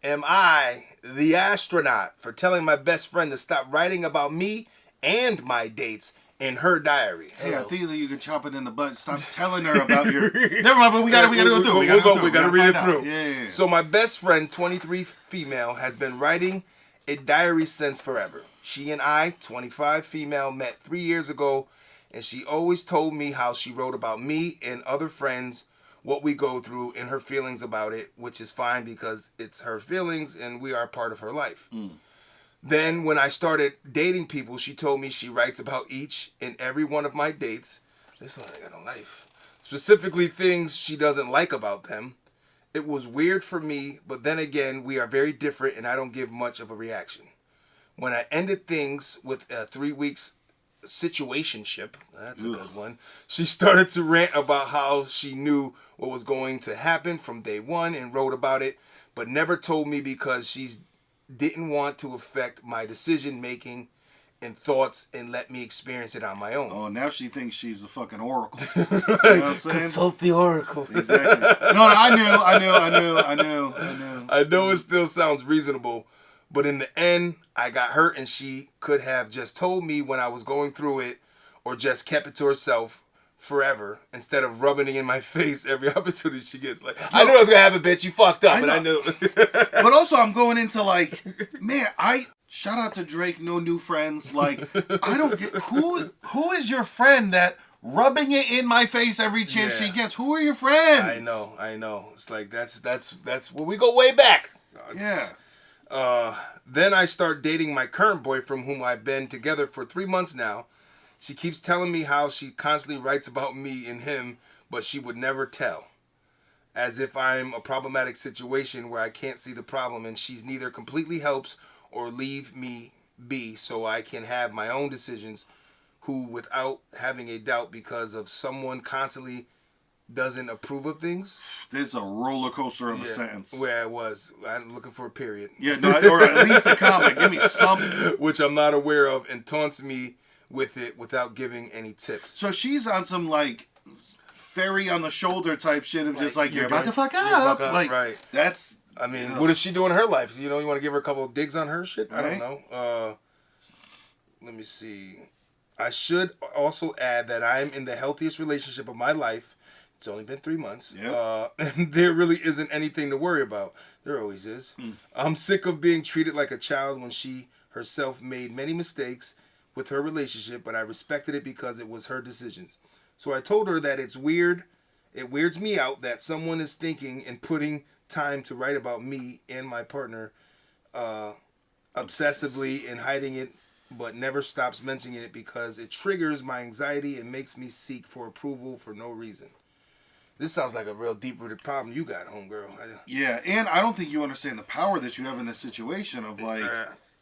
Am I the astronaut for telling my best friend to stop writing about me and my dates in her diary? Hey, I think that you can chop it in the butt. Stop telling her about your... Never mind, but we gotta go through. We gotta read it through. Yeah. So my best friend, 23 female, has been writing a diary since forever. She and I, 25 female, met 3 years ago, and she always told me how she wrote about me and other friends, what we go through, and her feelings about it, which is fine because it's her feelings and we are part of her life. Then when I started dating people, she told me she writes about each and every one of my dates. This like I got no life. Specifically things she doesn't like about them. It was weird for me, but then again, we are very different and I don't give much of a reaction. When I ended things with a 3 weeks situationship, that's a good one, she started to rant about how she knew what was going to happen from day one and wrote about it, but never told me because she didn't want to affect my decision making and thoughts and let me experience it on my own. Oh, now she thinks she's a fucking oracle. You know what I'm saying? Consult the oracle. Exactly. No, I knew. I know it still sounds reasonable, but in the end, I got hurt and she could have just told me when I was going through it or just kept it to herself forever instead of rubbing it in my face every opportunity she gets. Like, I knew I was going to have a bitch. You fucked up, and I knew. But also, I'm going into like, man, shout out to Drake, no new friends. Like, I don't get, who is your friend that rubbing it in my face every chance she gets? Who are your friends? I know. It's like, that's where we go way back. Then I start dating my current boyfriend, whom I've been together for 3 months now. She keeps telling me how she constantly writes about me and him, but she would never tell. As if I'm a problematic situation where I can't see the problem and she's neither completely helps or leave me be so I can have my own decisions, who without having a doubt because of someone constantly doesn't approve of things. There's a roller coaster of a sentence. Where I was. I'm looking for a period. Yeah, no, or at least a comment. Give me something. Which I'm not aware of and taunts me with it without giving any tips. So she's on some like fairy on the shoulder type shit of just like, you're about to fuck up. Like, right. That's... I mean, what does she do in her life? You know, you want to give her a couple of digs on her shit? I don't know. Let me see. I should also add that I'm in the healthiest relationship of my life. It's only been 3 months. And there really isn't anything to worry about. There always is. I'm sick of being treated like a child when she herself made many mistakes with her relationship, but I respected it because it was her decisions. So I told her that it's weird. It weirds me out that someone is thinking and putting time to write about me and my partner obsessively and hiding it, but never stops mentioning it because it triggers my anxiety and makes me seek for approval for no reason. This sounds like a real deep-rooted problem you got, homegirl. Yeah, and I don't think you understand the power that you have in this situation of like...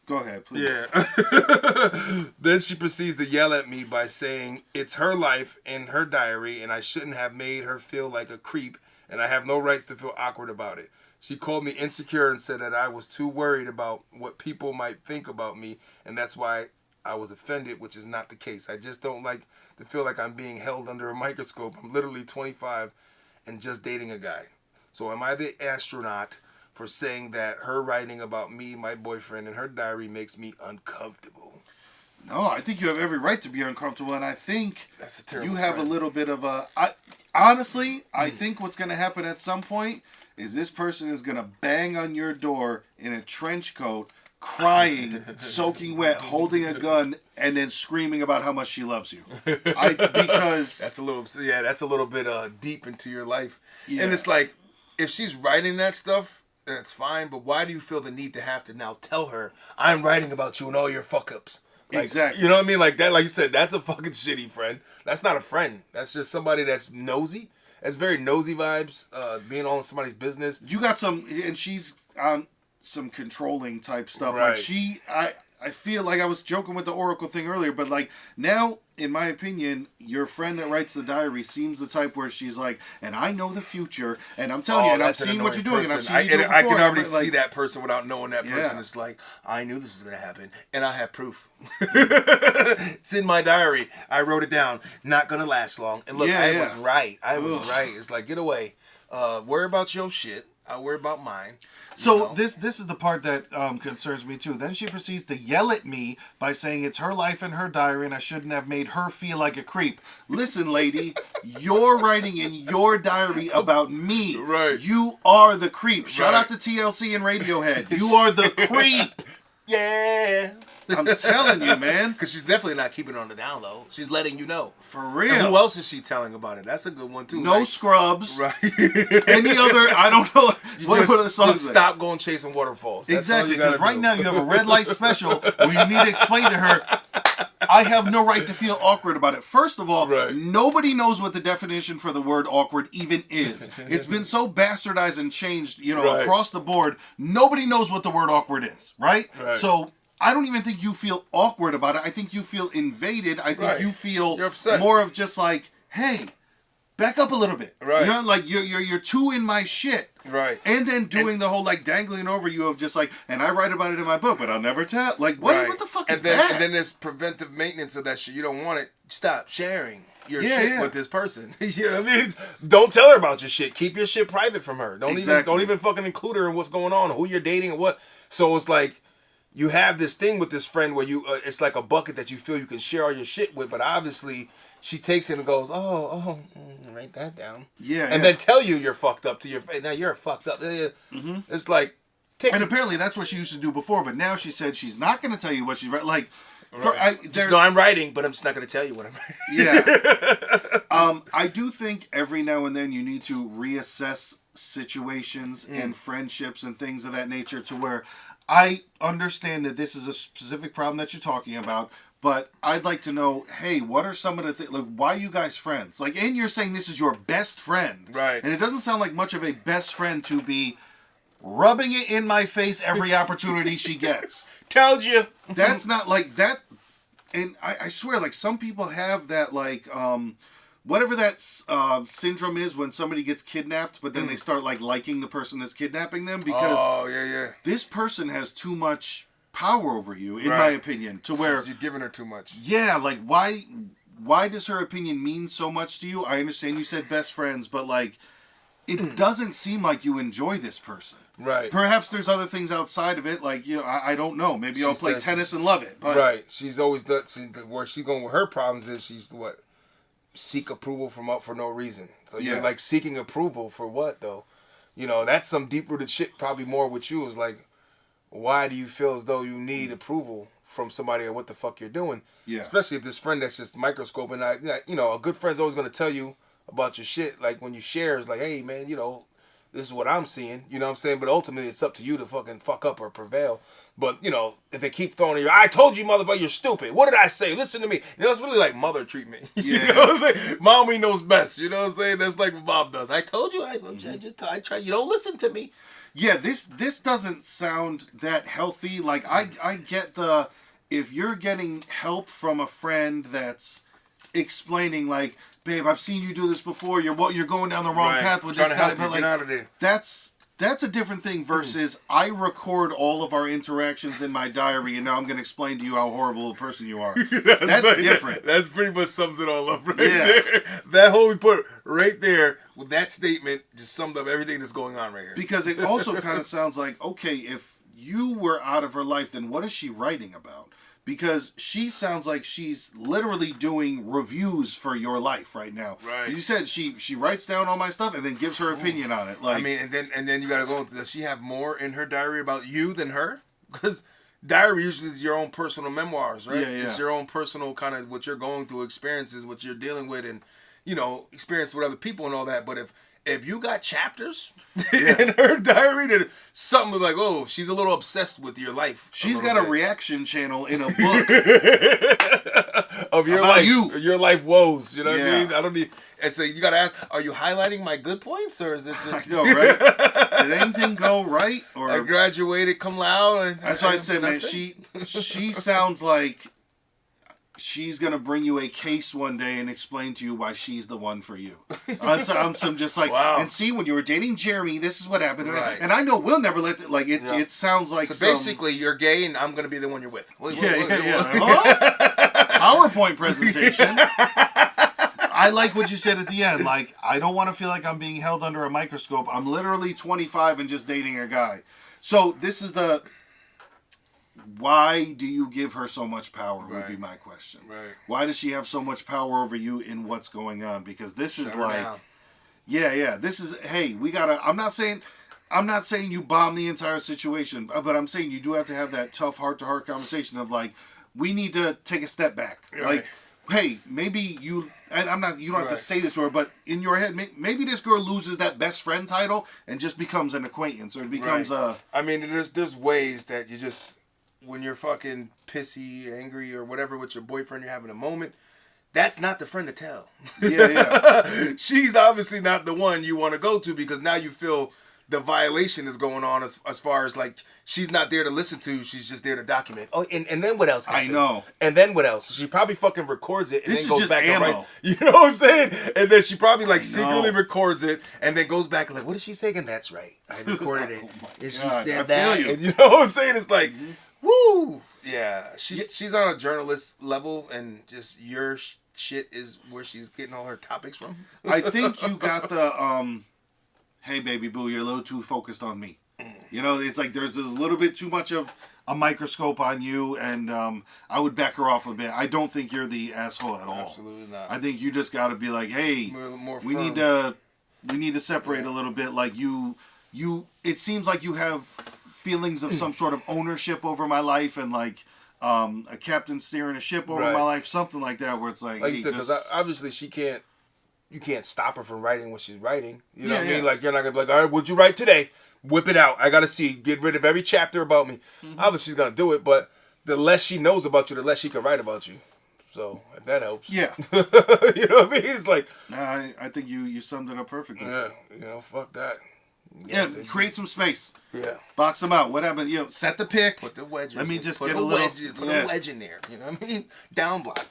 Go ahead, please. Yeah. Then she proceeds to yell at me by saying it's her life and her diary and I shouldn't have made her feel like a creep and I have no rights to feel awkward about it. She called me insecure and said that I was too worried about what people might think about me and that's why I was offended, which is not the case. I just don't like to feel like I'm being held under a microscope. I'm literally 25 and just dating a guy. So am I the astronaut for saying that her writing about me, my boyfriend, and her diary makes me uncomfortable? No, I think you have every right to be uncomfortable, and I think that's a terrible you have friend. A little bit of a... Honestly, I think what's going to happen at some point is this person is going to bang on your door in a trench coat, crying, soaking wet, holding a gun, and then screaming about how much she loves you. Because... That's a little bit deep into your life. Yeah. And it's like, if she's writing that stuff, that's fine, but why do you feel the need to have to now tell her, I'm writing about you and all your fuck-ups? Like, exactly. You know what I mean? Like that, like you said, that's a fucking shitty friend. That's not a friend. That's just somebody that's nosy. That's very nosy vibes, being all in somebody's business. You got some, and she's on some controlling type stuff. Right. Like I feel like I was joking with the Oracle thing earlier, but like now, in my opinion, your friend that writes the diary seems the type where she's like, and I know the future, and I'm telling you, and I'm seeing what you're doing, and I've seen you do it before. I can already see that person without knowing that person. Yeah. It's like, I knew this was going to happen, and I have proof. It's in my diary. I wrote it down. Not going to last long. And look, I was right. I was right. It's like, get away. Worry about your shit. I'll worry about mine. So this is the part that concerns me too. Then she proceeds to yell at me by saying it's her life and her diary and I shouldn't have made her feel like a creep. Listen, lady, you're writing in your diary about me. Right. You are the creep. Shout out to TLC and Radiohead. You are the creep. Yeah. I'm telling you, man. Because she's definitely not keeping it on the down low. She's letting you know. For real. And who else is she telling about it? That's a good one, too. No like, scrubs. Right. Any other, I don't know. What are the songs just stop going chasing waterfalls. That's exactly, because right now you have a red light special where you need to explain to her, I have no right to feel awkward about it. First of all, nobody knows what the definition for the word awkward even is. It's been so bastardized and changed, across the board. Nobody knows what the word awkward is, right? So I don't even think you feel awkward about it. I think you feel invaded. I think you feel more of just like, hey, back up a little bit. Right. You know, like you're too in my shit. Right. And then doing the whole like dangling over you of just like, and I write about it in my book, but I'll never tell. Like, what the fuck is that? And then there's preventive maintenance of that shit. You don't want it. Stop sharing your shit with this person. You know what I mean? Don't tell her about your shit. Keep your shit private from her. Don't even fucking include her in what's going on, who you're dating, and what. So it's like, you have this thing with this friend where you it's like a bucket that you feel you can share all your shit with, but obviously she takes it and goes, write that down. And then tell you you're fucked up to your face. Now you're fucked up. It's like, and apparently that's what she used to do before, but now she said she's not going to tell you what she's writing. Like, I'm writing, but I'm just not going to tell you what I'm writing. I do think every now and then you need to reassess situations and friendships and things of that nature to where I understand that this is a specific problem that you're talking about, but I'd like to know, hey, what are some of the things, like, why are you guys friends? Like, and you're saying this is your best friend. Right. And it doesn't sound like much of a best friend to be rubbing it in my face every opportunity she gets. Told you. That's not like that. And I swear, like, some people have that, like, whatever that syndrome is when somebody gets kidnapped, but then they start like liking the person that's kidnapping them because this person has too much power over you, in my opinion, to where you're giving her too much. Yeah, like why does her opinion mean so much to you? I understand you said best friends, but like it doesn't seem like you enjoy this person. Right. Perhaps there's other things outside of it, like I don't know. Maybe I'll play tennis and love it. But right. She's always where she's going with her problems is she's seek approval for no reason. So you're like seeking approval for what though? That's some deep rooted shit. Probably more with you is like, why do you feel as though you need approval from somebody or what the fuck you're doing? Yeah. Especially if this friend that's just microscoping. A good friend's always gonna tell you about your shit. Like when you share, it's like, hey man, this is what I'm seeing. You know what I'm saying? But ultimately, it's up to you to fucking fuck up or prevail. But, if they keep throwing you, I told you, motherfucker, you're stupid. What did I say? Listen to me. It's really like mother treatment. You know what I'm saying? Mommy knows best. You know what I'm saying? That's like what mom does. I told you. I tried. You don't listen to me. Yeah, this doesn't sound that healthy. Like, I get if you're getting help from a friend that's explaining, like, babe, I've seen you do this before. You're going down the wrong path with this guy. But like, get out of there. That's a different thing versus I record all of our interactions in my diary and now I'm going to explain to you how horrible a person you are. That's different. That's pretty much sums it all up right there. That whole report right there with that statement just summed up everything that's going on right here. Because it also kind of sounds like, okay, if you were out of her life, then what is she writing about? Because she sounds like she's literally doing reviews for your life right now. Right. You said she writes down all my stuff and then gives her opinion on it. Like, I mean, and then you gotta go into, does she have more in her diary about you than her? Because diary usually is your own personal memoirs, right? Yeah. It's your own personal kind of what you're going through, experiences, what you're dealing with, and experience with other people and all that. But if you got chapters in her diary that something like, oh, she's a little obsessed with your life. She's got a reaction channel in a book of your life, your life woes. You know what I mean? I don't need. And so you gotta ask, are you highlighting my good points or is it just? I know, right? Did anything go right? Or I graduated cum laude. That's why I said, man, she sounds like she's going to bring you a case one day and explain to you why she's the one for you. On some just like, and see, when you were dating Jeremy, this is what happened. Right. And I know we'll never let it, like, it sounds like so basically, you're gay and I'm going to be the one you're with. PowerPoint presentation. I like what you said at the end. Like, I don't want to feel like I'm being held under a microscope. I'm literally 25 and just dating a guy. So this is the... Why do you give her so much power would be my question. Right. Why does she have so much power over you in what's going on? Because this is like... Down. Yeah. This is... Hey, we gotta... I'm not saying you bomb the entire situation, but I'm saying you do have to have that tough heart-to-heart conversation of like, we need to take a step back. Right. Like, hey, maybe you... And you don't have to say this to her, but in your head, maybe this girl loses that best friend title and just becomes an acquaintance, or it becomes a... I mean, there's ways that you just... When you're fucking pissy, angry, or whatever with your boyfriend, you're having a moment, that's not the friend to tell. Yeah. She's obviously not the one you want to go to because now you feel the violation is going on as far as like she's not there to listen to, she's just there to document. Oh, and then what else happened? I know. And then what else? She probably fucking records it and This then is goes just back ammo. and write. You know what I'm saying? And then she probably like secretly records it and then goes back and like, what did she say? And that's right. I recorded it. And she said that. And you know what I'm saying? It's like, woo! Yeah, she's on a journalist level, and just your shit is where she's getting all her topics from. I think you got the, hey, baby boo, you're a little too focused on me. You know, it's like there's a little bit too much of a microscope on you, and I would back her off a bit. I don't think you're the asshole at all. Absolutely not. I think you just got to be like, hey, we need to separate a little bit. Like you. It seems like you have feelings of some sort of ownership over my life, and like a captain steering a ship over my life, something like that, where it's like, you said, because obviously you can't stop her from writing what she's writing. You know what I mean? Like, you're not gonna be like, all right, what'd you write today? Whip it out. I gotta see. Get rid of every chapter about me. Obviously, she's gonna do it, but the less she knows about you, the less she can write about you. So if that helps, yeah. You know what I mean? It's like, I think you summed it up perfectly. Yeah, fuck that. Yeah, create some space. Yeah. Box them out. Whatever. Set the pick. Put the wedges. Let me just put get a a little... Put a wedge in there. You know what I mean? Down block.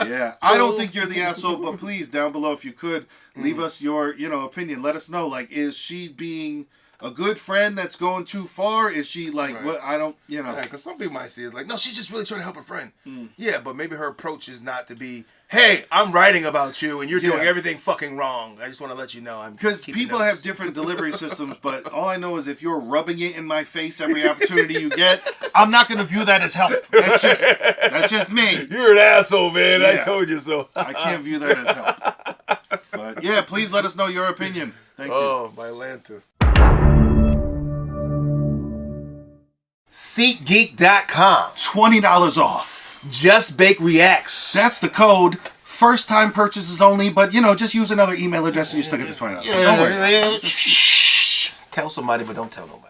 Yeah. I don't think you're the asshole, but please, down below, if you could, leave us your, opinion. Let us know. Like, is she being a good friend that's going too far? Is she like, what? I don't, Because some people might see it like, no, she's just really trying to help her friend. Yeah, but maybe her approach is not to be, hey, I'm writing about you and you're doing everything fucking wrong. I just want to let you know. Because people have different delivery systems, but all I know is if you're rubbing it in my face every opportunity you get, I'm not going to view that as help. That's just me. You're an asshole, man. I told you so. I can't view that as help. But yeah, please let us know your opinion. Thank you. Oh, my Lanta. SeatGeek.com. $20 off. Just Bake Reacts. That's the code. First time purchases only, but just use another email address and you still get the $20. Don't worry. Tell somebody, but don't tell nobody.